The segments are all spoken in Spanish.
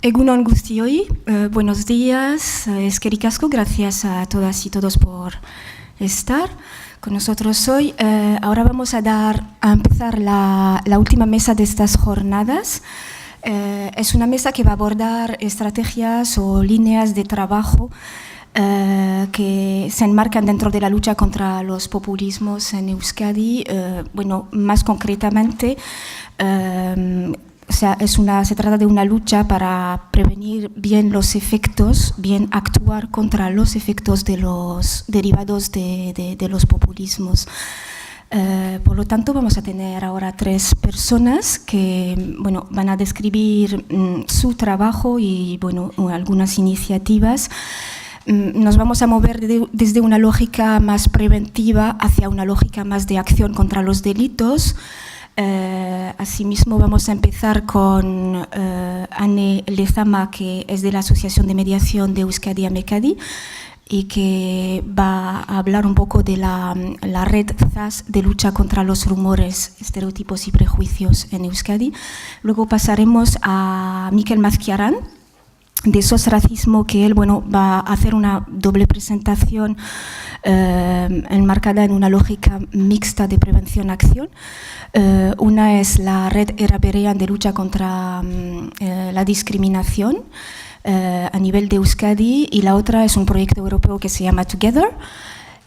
Egunon guztioi, buenos días, eskerrik asko, gracias a todas y todos por estar con nosotros hoy. Ahora vamos a empezar la última mesa de estas jornadas. Es una mesa que va a abordar estrategias o líneas de trabajo que se enmarcan dentro de la lucha contra los populismos en Euskadi. Bueno, más concretamente, se trata de una lucha para prevenir bien los efectos, bien actuar contra los efectos de los derivados de los populismos. Por lo tanto, vamos a tener ahora 3 personas que van a describir su trabajo y algunas iniciativas. Nos vamos a mover desde una lógica más preventiva hacia una lógica más de acción contra los delitos. Asimismo, vamos a empezar con Ane Lezama, que es de la Asociación de Mediación de Euskadi Amekadi y que va a hablar un poco de la red ZAS de lucha contra los rumores, estereotipos y prejuicios en Euskadi. Luego pasaremos a Mikel Mazquiarán, de SOS Racismo, que él va a hacer una doble presentación enmarcada en una lógica mixta de prevención-acción. Una es la red Era Berean de lucha contra la discriminación a nivel de Euskadi, y la otra es un proyecto europeo que se llama Together.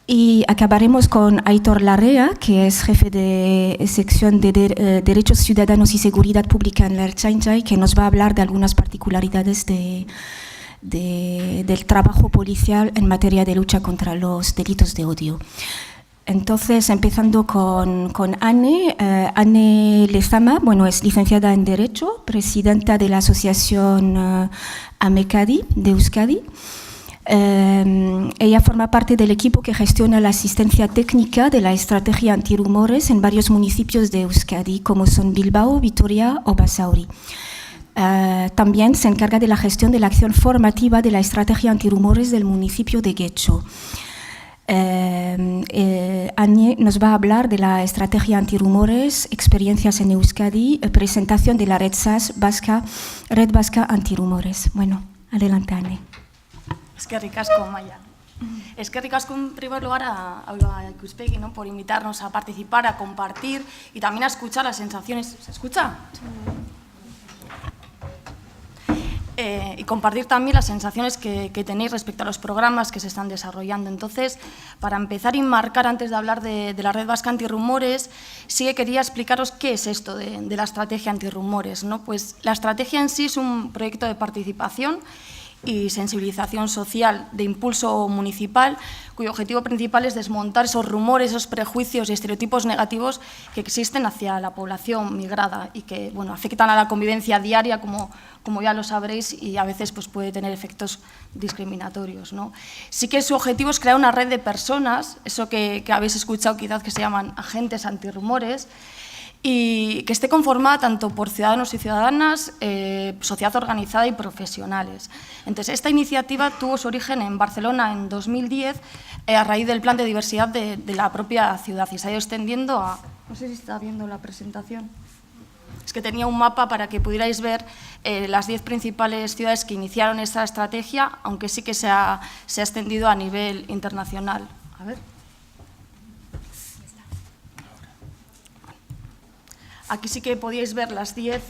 Y acabaremos con Aitor Larrea, que es jefe de sección de Derechos Ciudadanos y Seguridad Pública en la Ertzaintza, que nos va a hablar de algunas particularidades del trabajo policial en materia de lucha contra los delitos de odio. Entonces, empezando con Ane. Ane Lezama, es licenciada en Derecho, presidenta de la Asociación Amekadi de Euskadi. Ella forma parte del equipo que gestiona la asistencia técnica de la estrategia antirrumores en varios municipios de Euskadi, como son Bilbao, Vitoria o Basauri. También se encarga de la gestión de la acción formativa de la estrategia antirrumores del municipio de Getxo. Ane nos va a hablar de la estrategia antirrumores, experiencias en Euskadi, presentación de la red ZAS vasca, Red Vasca Antirrumores. Adelante, Ane. Eskerrik asko, Maia. Eskerrik asko, en primer lugar, a Ikuspegi, ¿no?, por invitarnos a participar, a compartir y también a escuchar las sensaciones. ¿Se escucha? Y compartir también las sensaciones que tenéis respecto a los programas que se están desarrollando. Entonces, para empezar y marcar, antes de hablar de la Red Vasca Antirrumores, sí que quería explicaros qué es esto de la estrategia antirrumores, ¿no? Pues la estrategia en sí es un proyecto de participación y sensibilización social de impulso municipal, cuyo objetivo principal es desmontar esos rumores, esos prejuicios y estereotipos negativos que existen hacia la población migrada y que afectan a la convivencia diaria, como ya lo sabréis, y a veces puede tener efectos discriminatorios, ¿no? Sí que su objetivo es crear una red de personas, eso que habéis escuchado quizás, que se llaman agentes antirrumores, y que esté conformada tanto por ciudadanos y ciudadanas, sociedad organizada y profesionales. Entonces, esta iniciativa tuvo su origen en Barcelona en 2010 a raíz del plan de diversidad de la propia ciudad y se ha ido extendiendo a... No sé si está viendo la presentación. Es que tenía un mapa para que pudierais ver las 10 principales ciudades que iniciaron esta estrategia, aunque sí que se ha extendido a nivel internacional. A ver. Aquí sí que podíais ver las 10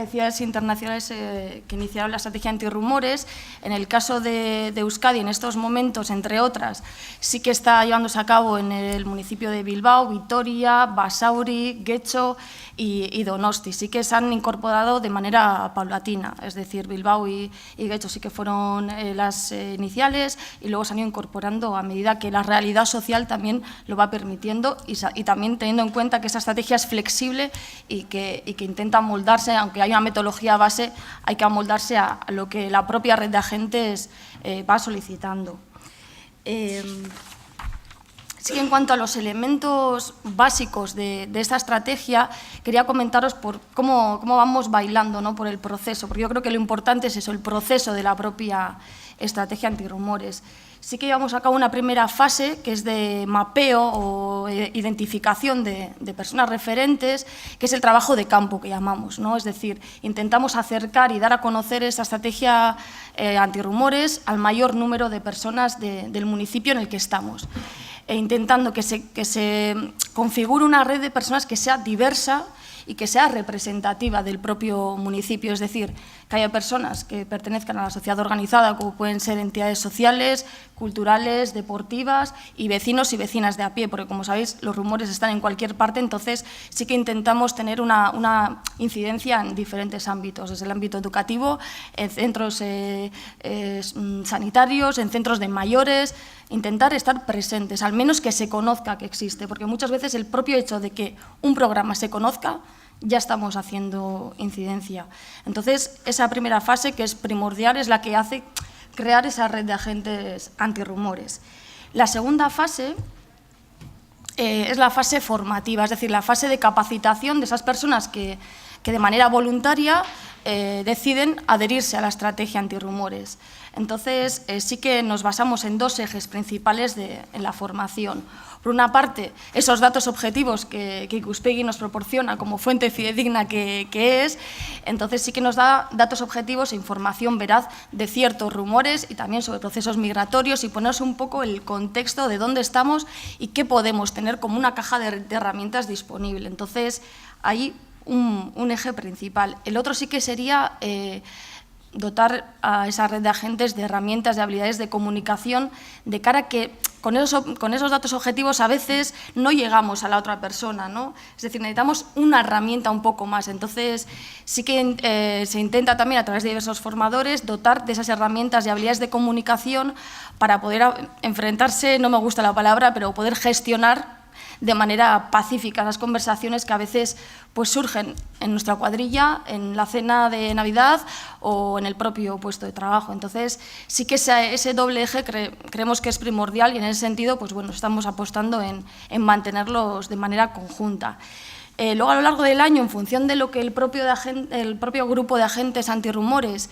ciudades internacionales que iniciaron la estrategia antirrumores. En el caso de Euskadi, en estos momentos, entre otras, sí que está llevándose a cabo en el municipio de Bilbao, Vitoria, Basauri, Getxo y Donosti. Sí que se han incorporado de manera paulatina, es decir, Bilbao y Getxo sí que fueron las iniciales y luego se han ido incorporando a medida que la realidad social también lo va permitiendo y también teniendo en cuenta que esta estrategia es flexible y que intenta amoldarse, aunque hay una metodología base, hay que amoldarse a lo que la propia red de agentes va solicitando. Así que en cuanto a los elementos básicos de esta estrategia, quería comentaros por cómo vamos bailando, ¿no?, por el proceso, porque yo creo que lo importante es eso, el proceso de la propia estrategia antirrumores. Sí que llevamos a cabo una primera fase que es de mapeo o identificación de personas referentes, que es el trabajo de campo que llamamos, ¿no? Es decir, intentamos acercar y dar a conocer esta estrategia antirrumores al mayor número de personas del municipio en el que estamos, intentando que se configure una red de personas que sea diversa y que sea representativa del propio municipio, es decir, que haya personas que pertenezcan a la sociedad organizada, como pueden ser entidades sociales, culturales, deportivas y vecinos y vecinas de a pie, porque como sabéis los rumores están en cualquier parte, entonces sí que intentamos tener una incidencia en diferentes ámbitos, desde el ámbito educativo, en centros sanitarios, en centros de mayores, intentar estar presentes, al menos que se conozca que existe, porque muchas veces el propio hecho de que un programa se conozca, ya estamos haciendo incidencia. Entonces, esa primera fase, que es primordial, es la que hace crear esa red de agentes antirrumores. La segunda fase es la fase formativa, es decir, la fase de capacitación de esas personas que de manera voluntaria deciden adherirse a la estrategia antirrumores. Entonces, sí que nos basamos en dos ejes principales en la formación. Por una parte, esos datos objetivos que Ikuspegi nos proporciona como fuente fidedigna que es, entonces sí que nos da datos objetivos e información veraz de ciertos rumores y también sobre procesos migratorios y ponernos un poco el contexto de dónde estamos y qué podemos tener como una caja de herramientas disponible. Entonces, hay un eje principal. El otro sí que sería dotar a esa red de agentes de herramientas, de habilidades de comunicación, de cara a que con esos datos objetivos a veces no llegamos a la otra persona, ¿no? Es decir, necesitamos una herramienta un poco más. Entonces, sí que se intenta también a través de diversos formadores dotar de esas herramientas y habilidades de comunicación para poder enfrentarse, no me gusta la palabra, pero poder gestionar de manera pacífica las conversaciones que a veces pues, surgen en nuestra cuadrilla, en la cena de Navidad o en el propio puesto de trabajo. Entonces, sí que ese doble eje creemos que es primordial y en ese sentido pues, bueno, estamos apostando en mantenerlos de manera conjunta. Luego, a lo largo del año, en función de lo que el propio grupo de agentes antirrumores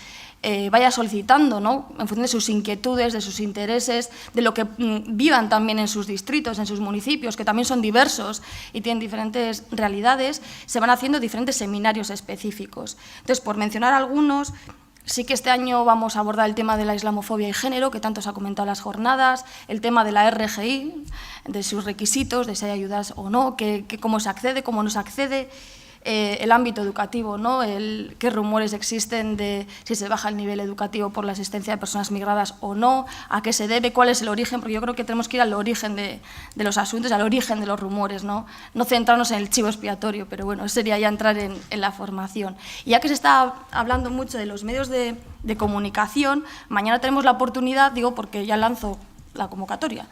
vaya solicitando, ¿no?, en función de sus inquietudes, de sus intereses, de lo que vivan también en sus distritos, en sus municipios, que también son diversos y tienen diferentes realidades, se van haciendo diferentes seminarios específicos. Entonces, por mencionar algunos, sí que este año vamos a abordar el tema de la islamofobia y género, que tanto se ha comentado en las jornadas, el tema de la RGI, de sus requisitos, de si hay ayudas o no, cómo se accede, cómo no se accede, el ámbito educativo, ¿no?, qué rumores existen de si se baja el nivel educativo por la existencia de personas migradas o no, a qué se debe, cuál es el origen, porque yo creo que tenemos que ir al origen de los asuntos, al origen de los rumores, no centrarnos en el chivo expiatorio, pero bueno, eso sería ya entrar en la formación. Y ya que se está hablando mucho de los medios de comunicación, mañana tenemos la oportunidad, digo porque ya lanzo la convocatoria,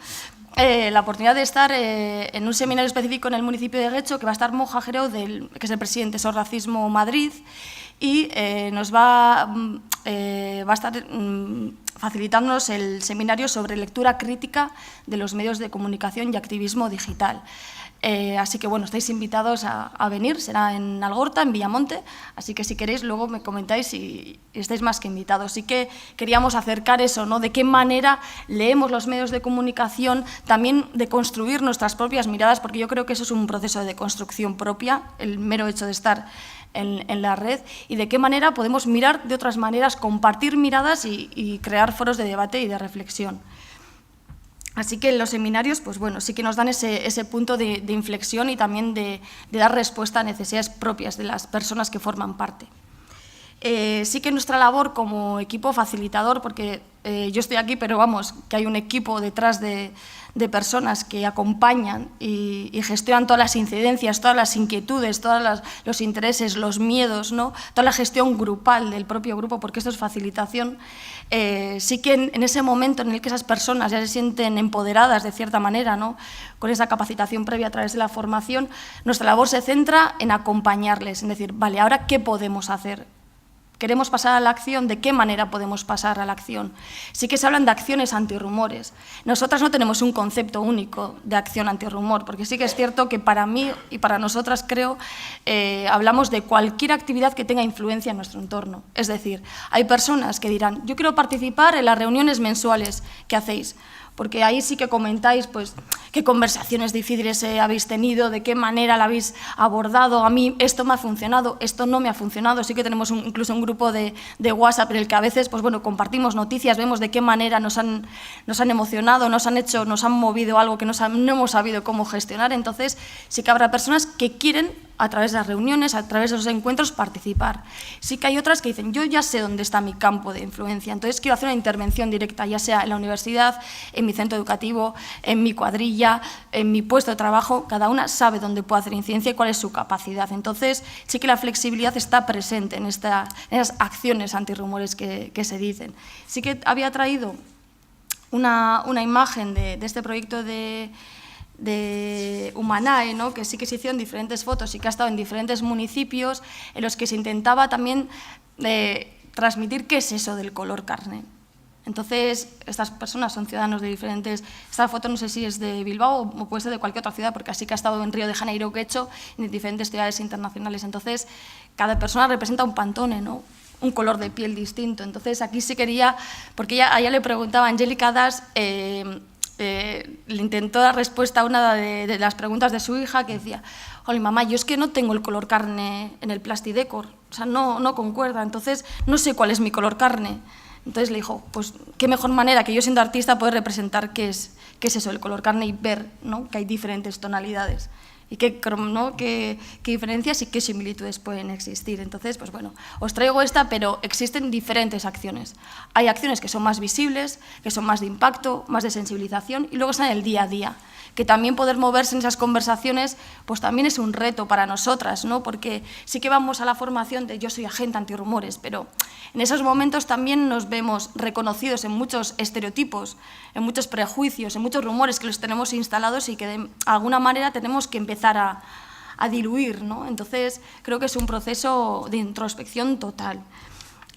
la oportunidad de estar en un seminario específico en el municipio de Guecho, que va a estar Moja Jereu, que es el presidente de SOS Racismo Madrid, y nos va a estar facilitándonos el seminario sobre lectura crítica de los medios de comunicación y activismo digital. Así que, bueno, estáis invitados a venir, será en Algorta, en Villamonte, así que si queréis luego me comentáis y estáis más que invitados. Sí que queríamos acercar eso, ¿no?, de qué manera leemos los medios de comunicación, también de construir nuestras propias miradas, porque yo creo que eso es un proceso de construcción propia, el mero hecho de estar en la red, y de qué manera podemos mirar de otras maneras, compartir miradas y crear foros de debate y de reflexión. Así que los seminarios, pues bueno, sí que nos dan ese punto de inflexión y también de dar respuesta a necesidades propias de las personas que forman parte. Sí que nuestra labor como equipo facilitador, porque yo estoy aquí, pero vamos, que hay un equipo detrás de personas que acompañan y gestionan todas las incidencias, todas las inquietudes, todos los intereses, los miedos, ¿no?, toda la gestión grupal del propio grupo, porque esto es facilitación. Sí que en ese momento en el que esas personas ya se sienten empoderadas de cierta manera, ¿no?, con esa capacitación previa a través de la formación, nuestra labor se centra en acompañarles, en decir, vale, ahora ¿qué podemos hacer? queremos pasar a la acción, ¿de qué manera podemos pasar a la acción? Sí que se hablan de acciones antirrumores. Nosotras no tenemos un concepto único de acción antirrumor, porque sí que es cierto que para mí y para nosotras, creo, hablamos de cualquier actividad que tenga influencia en nuestro entorno. Es decir, hay personas que dirán, yo quiero participar en las reuniones mensuales que hacéis, porque ahí sí que comentáis pues, qué conversaciones difíciles habéis tenido, de qué manera la habéis abordado. A mí esto me ha funcionado, esto no me ha funcionado. Sí que tenemos incluso un grupo de WhatsApp en el que a veces pues, bueno, compartimos noticias, vemos de qué manera nos han emocionado, nos han movido algo que no hemos sabido cómo gestionar. Entonces sí que habrá personas que quieren, a través de las reuniones, a través de los encuentros, participar. Sí que hay otras que dicen, yo ya sé dónde está mi campo de influencia, entonces quiero hacer una intervención directa, ya sea en la universidad, en mi centro educativo, en mi cuadrilla, en mi puesto de trabajo. Cada una sabe dónde puede hacer incidencia y cuál es su capacidad. Entonces, sí que la flexibilidad está presente en esas acciones antirrumores que se dicen. Sí que había traído una imagen de este proyecto de Humanae, ¿no? Que sí que se hicieron diferentes fotos y que ha estado en diferentes municipios en los que se intentaba también transmitir qué es eso del color carne. Entonces, estas personas son ciudadanos de diferentes... Esta foto no sé si es de Bilbao o puede ser de cualquier otra ciudad, porque así que ha estado en Río de Janeiro, que he hecho, en diferentes ciudades internacionales. Entonces, cada persona representa un Pantone, ¿no? Un color de piel distinto. Entonces, aquí sí quería... Porque a ella le preguntaba, Angélica Das... le intentó dar respuesta a una de las preguntas de su hija, que decía, oye, mamá, yo es que no tengo el color carne en el Plastidecor, o sea, no concuerda, entonces no sé cuál es mi color carne. Entonces le dijo, pues qué mejor manera que yo siendo artista poder representar qué es eso, el color carne, y ver, ¿no?, que hay diferentes tonalidades y qué diferencias y qué similitudes pueden existir. Entonces, pues bueno, os traigo esta, pero existen diferentes acciones. Hay acciones que son más visibles, que son más de impacto, más de sensibilización, y luego están en el día a día, que también poder moverse en esas conversaciones pues también es un reto para nosotras, ¿no? Porque sí que vamos a la formación de yo soy agente antirrumores, pero en esos momentos también nos vemos reconocidos en muchos estereotipos, en muchos prejuicios, en muchos rumores que los tenemos instalados y que de alguna manera tenemos que empezar a diluir, ¿no? Entonces creo que es un proceso de introspección total.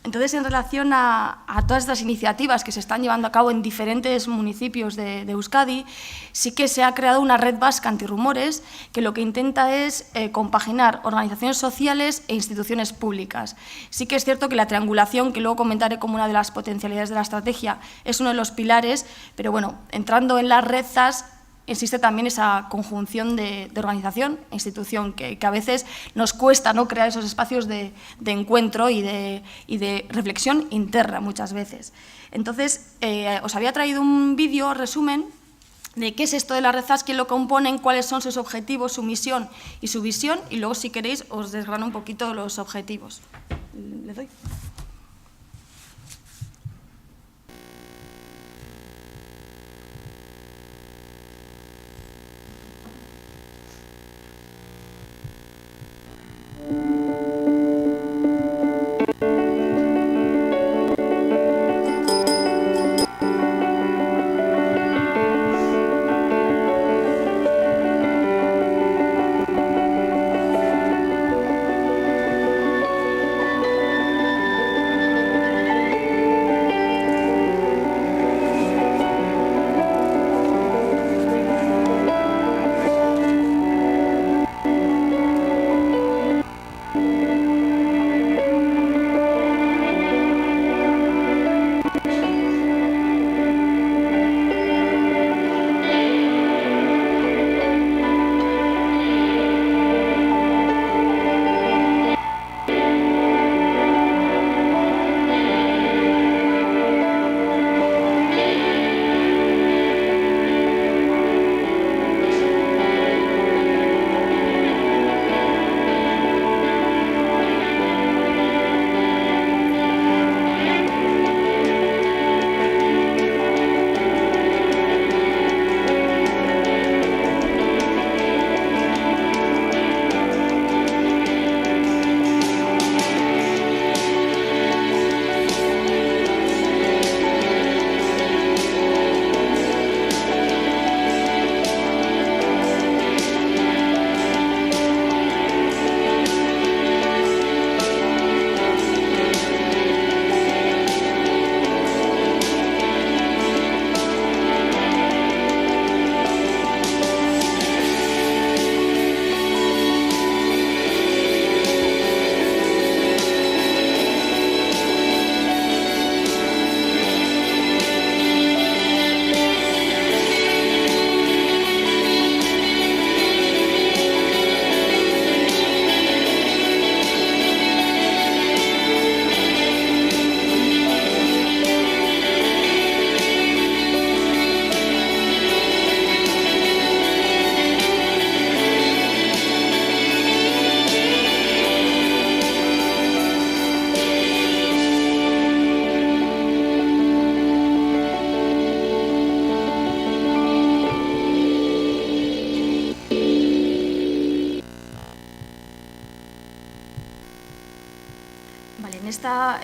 Entonces, en relación a todas estas iniciativas que se están llevando a cabo en diferentes municipios de Euskadi, sí que se ha creado una red vasca antirrumores que lo que intenta es compaginar organizaciones sociales e instituciones públicas. Sí que es cierto que la triangulación, que luego comentaré como una de las potencialidades de la estrategia, es uno de los pilares, pero bueno, entrando en las red ZAS, existe también esa conjunción de organización e institución que a veces nos cuesta, ¿no?, crear esos espacios de encuentro y de reflexión interna muchas veces. Entonces, os había traído un vídeo resumen de qué es esto de las red ZAS, quién lo componen, cuáles son sus objetivos, su misión y su visión, y luego, si queréis, os desgrano un poquito los objetivos. ¿Le doy?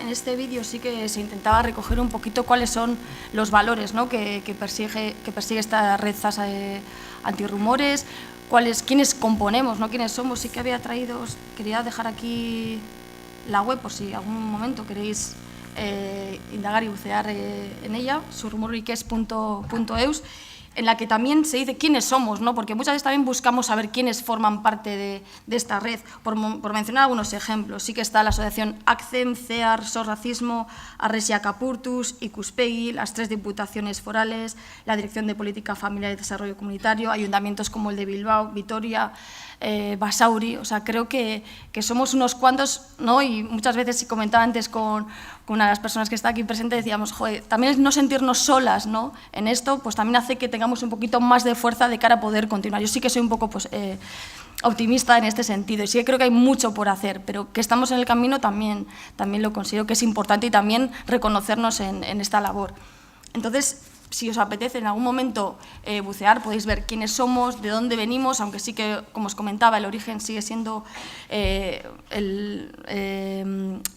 este vídeo sí que se intentaba recoger un poquito cuáles son los valores, ¿no?, que persigue esta red ZAS antirrumores, quiénes componemos, ¿no?, quiénes somos. Sí que quería dejar aquí la web por si algún momento queréis indagar y bucear en ella, surrumorriques.eus, en la que también se dice quiénes somos, ¿no?, porque muchas veces también buscamos saber quiénes forman parte de esta red. Por mencionar algunos ejemplos, sí que está la asociación ACCEM, CEAR, SOS Racismo, Arresia Capurtus, Ikuspegi, las 3 diputaciones forales, la Dirección de Política Familiar y Desarrollo Comunitario, ayuntamientos como el de Bilbao, Vitoria, Basauri. O sea, creo que somos unos cuantos, ¿no?, y muchas veces, si comentaba antes con una de las personas que está aquí presente, decíamos, joder, también no sentirnos solas, ¿no?, en esto, pues también hace que tengamos un poquito más de fuerza de cara a poder continuar. Yo sí que soy un poco optimista en este sentido y sí que creo que hay mucho por hacer, pero que estamos en el camino también lo considero que es importante, y también reconocernos en esta labor. Entonces, si os apetece en algún momento bucear, podéis ver quiénes somos, de dónde venimos, aunque sí que, como os comentaba, el origen sigue siendo la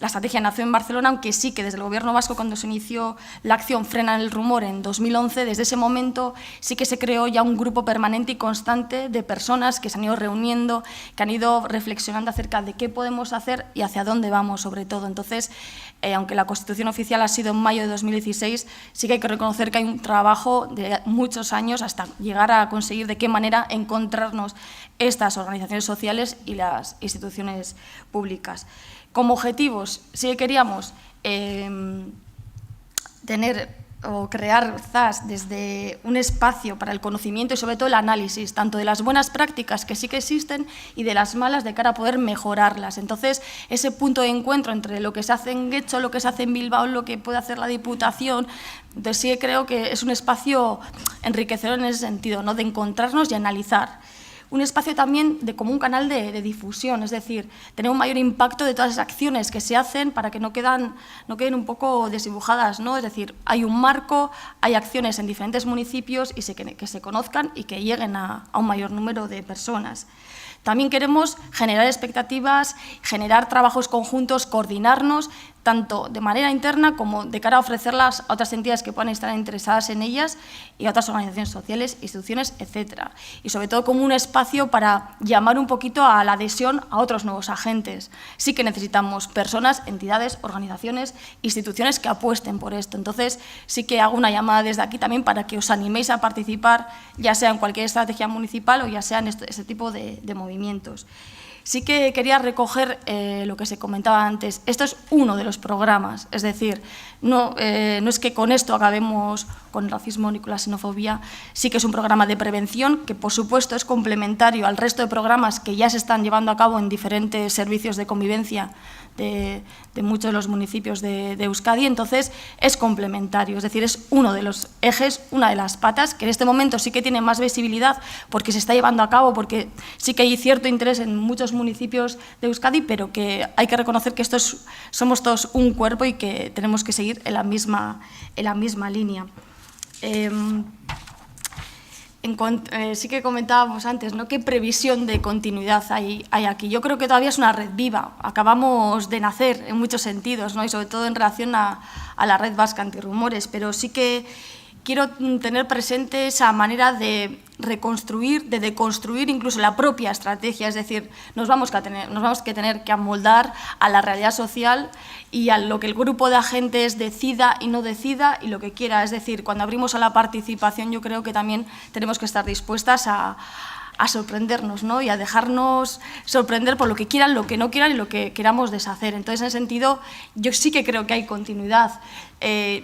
estrategia nació en Barcelona, aunque sí que desde el Gobierno vasco, cuando se inició la acción Frena el Rumor en 2011, desde ese momento sí que se creó ya un grupo permanente y constante de personas que se han ido reuniendo, que han ido reflexionando acerca de qué podemos hacer y hacia dónde vamos, sobre todo. Entonces, aunque la Constitución oficial ha sido en mayo de 2016, sí que hay que reconocer que hay un trabajo de muchos años hasta llegar a conseguir de qué manera encontrarnos estas organizaciones sociales y las instituciones públicas. Como objetivos, sí que queríamos crear ZAS desde un espacio para el conocimiento y sobre todo el análisis, tanto de las buenas prácticas que sí que existen y de las malas, de cara a poder mejorarlas. Entonces, ese punto de encuentro entre lo que se hace en Getxo, lo que se hace en Bilbao, lo que puede hacer la Diputación, entonces sí que creo que es un espacio enriquecedor en ese sentido, ¿no?, de encontrarnos y analizar. Un espacio también como un canal de difusión, es decir, tener un mayor impacto de todas las acciones que se hacen para que no queden un poco desdibujadas, ¿no? Es decir, hay un marco, hay acciones en diferentes municipios y que se conozcan y que lleguen a un mayor número de personas. También queremos generar expectativas, generar trabajos conjuntos, coordinarnos, tanto de manera interna como de cara a ofrecerlas a otras entidades que puedan estar interesadas en ellas y a otras organizaciones sociales, instituciones, etc. Y sobre todo como un espacio para llamar un poquito a la adhesión a otros nuevos agentes. Sí que necesitamos personas, entidades, organizaciones, instituciones que apuesten por esto. Entonces, sí que hago una llamada desde aquí también para que os animéis a participar, ya sea en cualquier estrategia municipal o ya sea en este tipo de movimientos. Sí que quería recoger lo que se comentaba antes. Esto es uno de los programas, es decir, no es que con esto acabemos con el racismo ni con la xenofobia. Sí que es un programa de prevención que, por supuesto, es complementario al resto de programas que ya se están llevando a cabo en diferentes servicios de convivencia de muchos de los municipios de Euskadi. Entonces, es complementario, es decir, es uno de los ejes, una de las patas, que en este momento sí que tiene más visibilidad porque se está llevando a cabo, porque sí que hay cierto interés en muchos municipios de Euskadi, pero que hay que reconocer que somos todos un cuerpo y que tenemos que seguir en la misma línea. Sí que comentábamos antes, ¿no?, qué previsión de continuidad hay aquí. Yo creo que todavía es una red viva, acabamos de nacer en muchos sentidos, ¿no?, y sobre todo en relación a la red vasca antirrumores, pero sí que quiero tener presente esa manera de reconstruir, de deconstruir incluso la propia estrategia, es decir, nos vamos que tener que amoldar a la realidad social y a lo que el grupo de agentes decida y no decida y lo que quiera. Es decir, cuando abrimos a la participación, yo creo que también tenemos que estar dispuestas a sorprendernos, ¿no?, y a dejarnos sorprender por lo que quieran, lo que no quieran y lo que queramos deshacer. Entonces, en ese sentido, yo sí que creo que hay continuidad.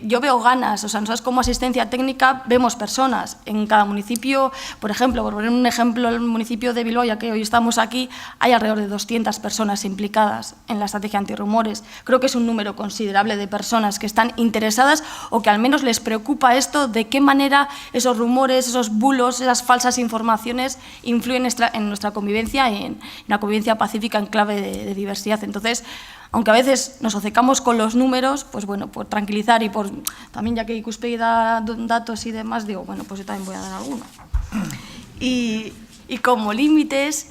Yo veo ganas, o sea, nosotros como asistencia técnica vemos personas en cada municipio. Por ejemplo, por poner un ejemplo, el municipio de Bilbao, ya que hoy estamos aquí, hay alrededor de 200 personas implicadas en la estrategia antirrumores. Creo que es un número considerable de personas que están interesadas o que al menos les preocupa esto, de qué manera esos rumores, esos bulos, esas falsas informaciones influyen en nuestra convivencia y en la convivencia pacífica en clave de diversidad. Entonces, aunque a veces nos obcecamos con los números, pues bueno, por tranquilizar y por también, ya que Ikuspegi da datos y demás, digo, bueno, pues yo también voy a dar alguno. Y como límites,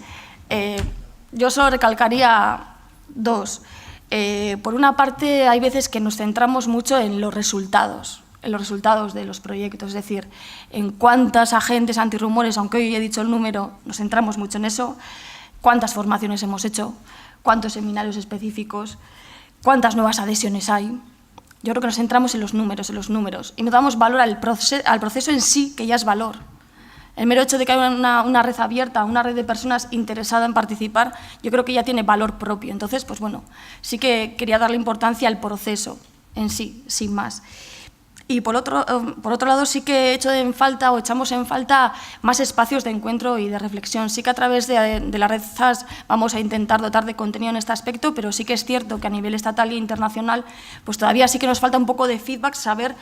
yo solo recalcaría dos. Por una parte, hay veces que nos centramos mucho en los resultados de los proyectos, es decir, en cuántos agentes antirrumores, aunque hoy he dicho el número, nos centramos mucho en eso, cuántas formaciones hemos hecho, cuántos seminarios específicos, cuántas nuevas adhesiones hay. Yo creo que nos centramos en los números, y no damos valor al proceso en sí, que ya es valor. El mero hecho de que haya una red abierta, una red de personas interesadas en participar, yo creo que ya tiene valor propio. Entonces, pues bueno, sí que quería darle importancia al proceso en sí, sin más. Y por otro lado, sí que echamos en falta más espacios de encuentro y de reflexión. Sí que a través de la red ZAS vamos a intentar dotar de contenido en este aspecto, pero sí que es cierto que a nivel estatal e internacional pues todavía sí que nos falta un poco de feedback, saber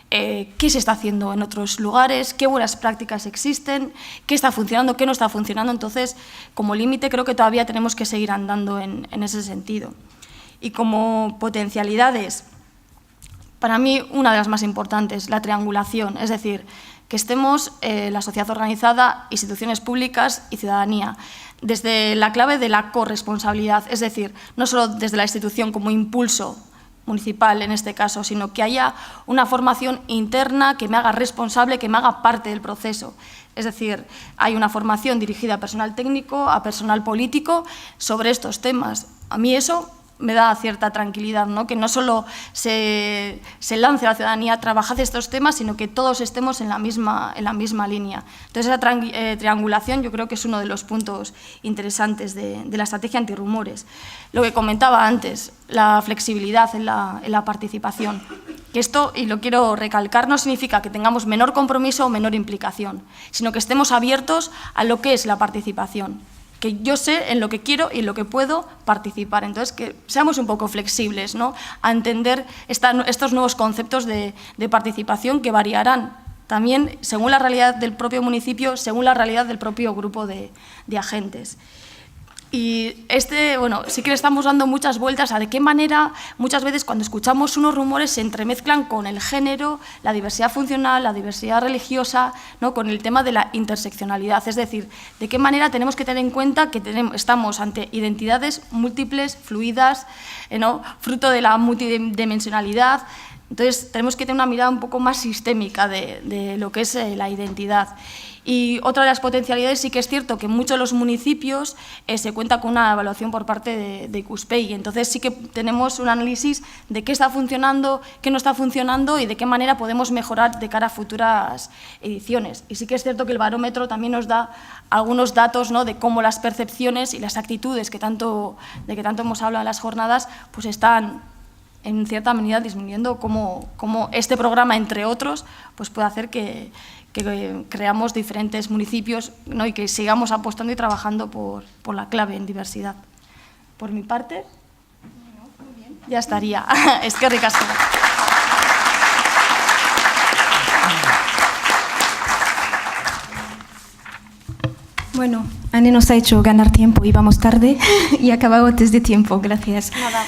qué se está haciendo en otros lugares, qué buenas prácticas existen, qué está funcionando, qué no está funcionando. Entonces, como límite, creo que todavía tenemos que seguir andando en ese sentido. Y como potencialidades, para mí, una de las más importantes, la triangulación, es decir, que estemos la sociedad organizada, instituciones públicas y ciudadanía, desde la clave de la corresponsabilidad, es decir, no solo desde la institución como impulso municipal en este caso, sino que haya una formación interna que me haga responsable, que me haga parte del proceso. Es decir, hay una formación dirigida a personal técnico, a personal político sobre estos temas. A mí eso me da cierta tranquilidad, ¿no? Que no solo se lance a la ciudadanía, trabajad estos temas, sino que todos estemos en la misma línea. Entonces, esa triangulación yo creo que es uno de los puntos interesantes de la estrategia antirrumores. Lo que comentaba antes, la flexibilidad en la participación. Que esto, y lo quiero recalcar, no significa que tengamos menor compromiso o menor implicación, sino que estemos abiertos a lo que es la participación. Que yo sé en lo que quiero y en lo que puedo participar. Entonces, que seamos un poco flexibles, ¿no? A entender estos nuevos conceptos de participación que variarán también según la realidad del propio municipio, según la realidad del propio grupo de agentes. Y bueno, sí que le estamos dando muchas vueltas a de qué manera muchas veces cuando escuchamos unos rumores se entremezclan con el género, la diversidad funcional, la diversidad religiosa, ¿no? Con el tema de la interseccionalidad. Es decir, de qué manera tenemos que tener en cuenta que estamos ante identidades múltiples, fluidas, ¿no? Fruto de la multidimensionalidad. Entonces, tenemos que tener una mirada un poco más sistémica de lo que es la identidad. Y otra de las potencialidades, sí que es cierto que en muchos de los municipios se cuenta con una evaluación por parte de Ikuspegi. Entonces sí que tenemos un análisis de qué está funcionando, qué no está funcionando y de qué manera podemos mejorar de cara a futuras ediciones. Y sí que es cierto que el barómetro también nos da algunos datos, ¿no? De cómo las percepciones y las actitudes de que tanto hemos hablado en las jornadas pues están en cierta medida disminuyendo, cómo este programa, entre otros, pues puede hacer que creamos diferentes municipios, ¿no? Y que sigamos apostando y trabajando por la clave en diversidad. Por mi parte, ya estaría. Es que ricasco. Bueno, Ane nos ha hecho ganar tiempo y vamos tarde y acabamos antes de tiempo. Gracias. Nada.